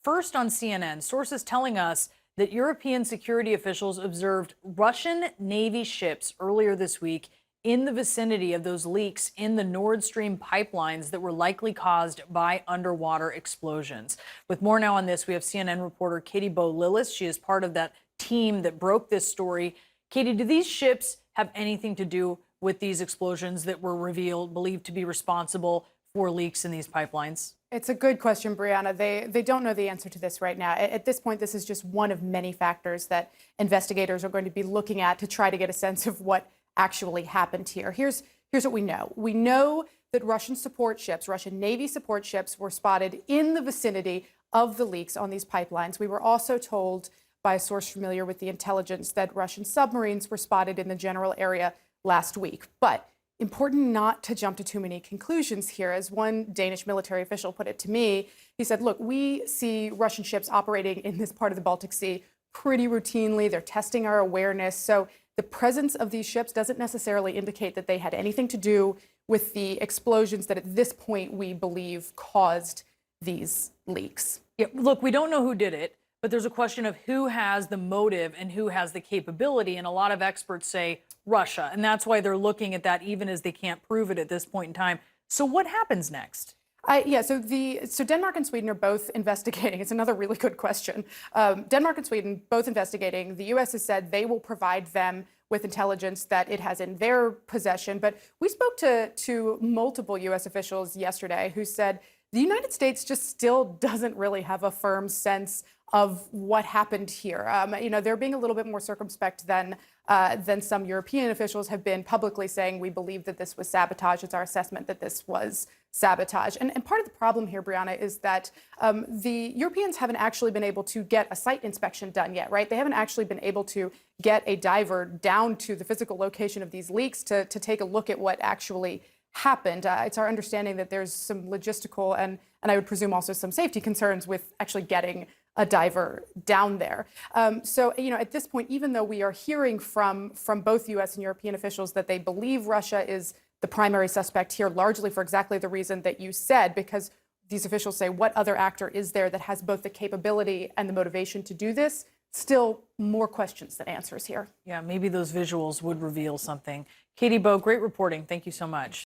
First on CNN, sources telling us that European security officials observed Russian Navy ships earlier this week in the vicinity of those leaks in the Nord Stream pipelines that were likely caused by underwater explosions. With more now on this, we have CNN reporter Katie Bowe-Lillis. She is part of that team that broke this story. Katie, do these ships have anything to do with these explosions that were believed to be responsible for leaks in these pipelines? It's a good question, Brianna. They don't know the answer to this right now. At this point, this is just one of many factors that investigators are going to be looking at to try to get a sense of what actually happened here. Here's what we know. We know that Russian Navy support ships were spotted in the vicinity of the leaks on these pipelines. We were also told by a source familiar with the intelligence that Russian submarines were spotted in the general area last week. But important not to jump to too many conclusions here. As one Danish military official put it to me, he said, look, we see Russian ships operating in this part of the Baltic Sea pretty routinely. They're testing our awareness. So the presence of these ships doesn't necessarily indicate that they had anything to do with the explosions that at this point we believe caused these leaks. Yeah, look, we don't know who did it, but there's a question of who has the motive and who has the capability. And a lot of experts say Russia. And that's why they're looking at that, even as they can't prove it at this point in time. So what happens next? So Denmark and Sweden are both investigating. It's another really good question. Denmark and Sweden both investigating. The U.S. has said they will provide them with intelligence that it has in their possession. But we spoke to multiple U.S. officials yesterday who said the United States just still doesn't really have a firm sense of what happened here. They're being a little bit more circumspect than some European officials have been, publicly saying we believe that this was sabotage. It's our assessment that this was sabotage. And part of the problem here, Brianna, is that the Europeans haven't actually been able to get a site inspection done yet, right? They haven't actually been able to get a diver down to the physical location of these leaks to take a look at what actually happened. It's our understanding that there's some logistical and I would presume also some safety concerns with actually getting a diver down there. At this point, even though we are hearing from both U.S. and European officials that they believe Russia is the primary suspect here, largely for exactly the reason that you said, because these officials say, what other actor is there that has both the capability and the motivation to do this? Still more questions than answers here. Yeah, maybe those visuals would reveal something. Katie Bowe, great reporting. Thank you so much.